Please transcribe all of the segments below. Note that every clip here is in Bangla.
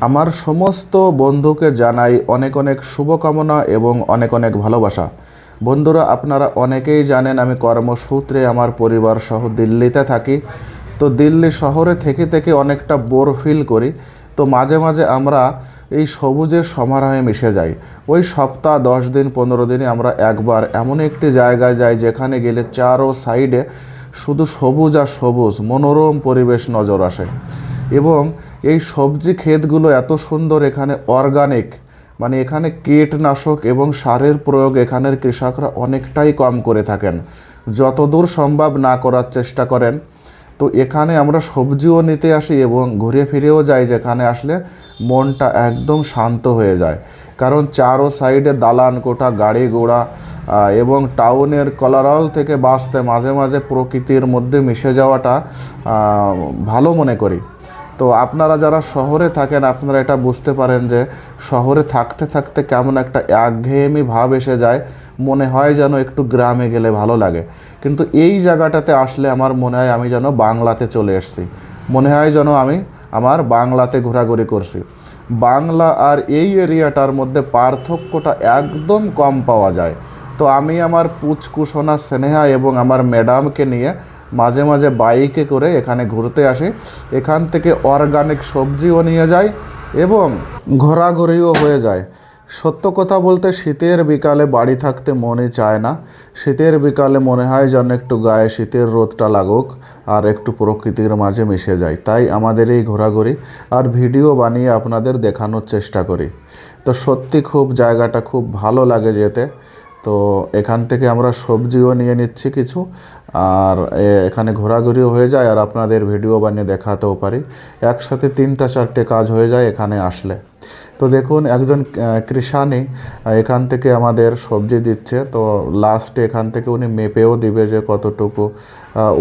আমার সমস্ত বন্ধুকে জানাই অনেক অনেক শুভকামনা এবং অনেক অনেক ভালোবাসা। বন্ধুরা, আপনারা অনেকেই জানেন আমি কর্মসূত্রে আমার পরিবার সহ দিল্লিতে থাকি। তো দিল্লি শহরে থেকে থেকে অনেকটা বোর ফিল করি। তো মাঝে মাঝে আমরা এই সবুজের সমারোহে মিশে যাই। ওই সপ্তাহ 10 দিন 15 দিনে আমরা একবার এমন একটি জায়গায় যাই যেখানে গেলে চারো সাইডে শুধু সবুজ আর সবুজ, মনোরম পরিবেশ নজর আসে। এবং এই সবজি ক্ষেতগুলো এত সুন্দর, এখানে অর্গানিক, মানে এখানে কীটনাশক এবং সারের প্রয়োগ এখানের কৃষকরা অনেকটাই কম করে থাকেন, যতদূর সম্ভব না করার চেষ্টা করেন। তো এখানে আমরা সবজিও নিতে আসি এবং ঘুরে ফিরেও যাই, যেখানে আসলে মনটা একদম শান্ত হয়ে যায়। কারণ চারো সাইডে দালান কোঠা, গাড়ি ঘোড়া এবং টাউনের কোলাহল থেকে বাঁচতে মাঝে মাঝে প্রকৃতির মধ্যে মিশে যাওয়াটা ভালো মনে করি। তো আপনারা যারা শহরে থাকেন আপনারা এটা বুঝতে পারেন যে শহরে থাকতে থাকতে কেমন একটা একঘেয়েমি ভাব এসে যায়, মনে হয় যেন একটু গ্রামে গেলে ভালো লাগে। কিন্তু এই জায়গাটাতে আসলে আমার মনে হয় আমি যেন বাংলাতে চলে এসেছি, মনে হয় যেন আমি আমার বাংলাতে ঘোরাঘুরি করছি। বাংলা আর এই এরিয়াটার মধ্যে পার্থক্যটা একদম কম পাওয়া যায়। তো আমি আমার পুচকুসোনা স্নেহা এবং আমার ম্যাডামকে নিয়ে মাঝে মাঝে বাইকে করে এখানে ঘুরতে আসি। এখান থেকে অর্গানিক সবজিও নিয়ে যাই এবং ঘোরাঘুরিও হয়ে যায়। সত্য কথা বলতে শীতের বিকালে বাড়ি থাকতে মনে চায় না। শীতের বিকালে মনে হয় যেন একটু গায়ে শীতের রোদটা লাগুক আর একটু প্রকৃতির মাঝে মিশে যায়। তাই আমাদের এই ঘোরাঘুরি আর ভিডিও বানিয়ে আপনাদের দেখানোর চেষ্টা করি। তো সত্যি খুব জায়গাটা খুব ভালো লাগে যেতে। তো এখান থেকে আমরা সবজিও নিয়ে নিচ্ছি কিছু, আর এখানে ঘোরাঘুরিও হয়ে যায় আর আপনাদের ভিডিও বানিয়ে দেখাতেও পারি। একসাথে 3-4টে কাজ হয়ে যায় এখানে আসলে। তো দেখুন, একজন কৃষানি এখান থেকে আমাদের সবজি দিচ্ছে। তো লাস্টে এখান থেকে উনি মেপেও দিবে যে কতটুকু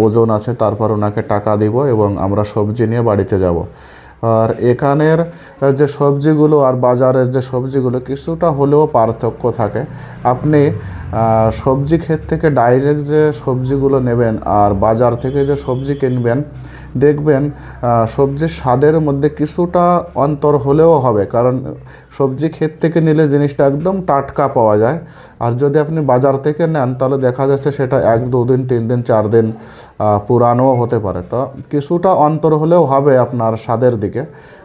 ওজন আছে, তারপর ওনাকে টাকা দিব এবং আমরা সবজি নিয়ে বাড়িতে যাব। আর এখানের যে সবজিগুলো আর বাজারের যে সবজিগুলো কিছুটা হলেও পার্থক্য থাকে। আপনি সবজি ক্ষেত থেকে ডাইরেক্ট যে সবজিগুলো নেবেন আর বাজার থেকে যে সবজি কিনবেন, দেখবেন সবজির স্বাদের মধ্যে কিছুটা অন্তর হলেও হবে। কারণ সবজি ক্ষেত থেকে নিলে জিনিসটা একদম টাটকা পাওয়া যায়, আর যদি আপনি বাজার থেকে নেন তাহলে দেখা যাচ্ছে সেটা 1-2 দিন 3 দিন 4 দিন পুরানোও হতে পারে। তো কিছুটা অন্তর হলেও হবে আপনার স্বাদের দিকে।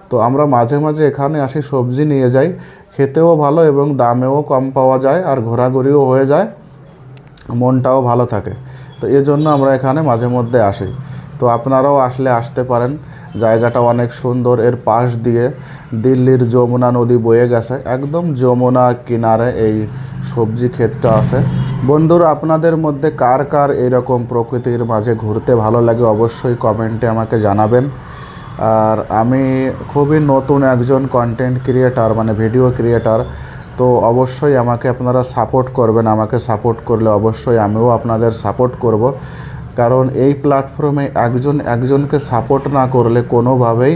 তো আমরা মাঝে মাঝে এখানে আসি, সবজি নিয়ে যাই, খেতেও ভালো এবং দামেও কম পাওয়া যায় আর ঘোরাঘুরিও হয়ে যায়, মনটাও ভালো থাকে। তো এই জন্য আমরা এখানে মাঝে মধ্যে আসি। তো আপনারাও আসলে আসতে পারেন, জায়গাটা অনেক সুন্দর। এর পাশ দিয়ে দিল্লির যমুনা নদী বয়ে গেছে, একদম যমুনা কিনারে এই সবজি ক্ষেতটা আছে। বন্ধুরা, আপনাদের মধ্যে কার কার এরকম প্রকৃতির মাঝে ঘুরতে ভালো লাগে অবশ্যই কমেন্টে আমাকে জানাবেন। আর আমি খুবই নতুন একজন কন্টেন্ট ক্রিয়েটার, মানে ভিডিও ক্রিয়েটার। তো অবশ্যই আমাকে আপনারা সাপোর্ট করবেন। আমাকে সাপোর্ট করলে অবশ্যই আমিও আপনাদের সাপোর্ট করব। কারণ এই প্ল্যাটফর্মে একজন একজনকে সাপোর্ট না করলে কোনোভাবেই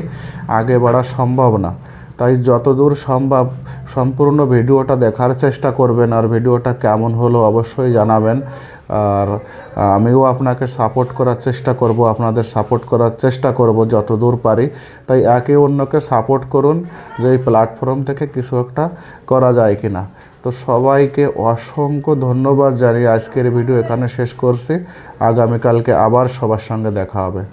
আগে বাড়া সম্ভব না। তাই যতদূর সম্ভব সম্পূর্ণ ভিডিওটা দেখার চেষ্টা করবেন, আর ভিডিওটা কেমন হলো অবশ্যই জানাবেন। আর আমিও আপনাকে সাপোর্ট করার চেষ্টা করব, আপনাদের সাপোর্ট করার চেষ্টা করব যতদূর পারি। তাই একে অন্যকে সাপোর্ট করুন যে এই প্ল্যাটফর্ম থেকে কিছু একটা করা যায় কি না। তো সবাইকে অসংখ্য ধন্যবাদ জানিয়ে আজকের ভিডিও এখানে শেষ করছি। আগামীকালকে আবার সবার সঙ্গে দেখা হবে।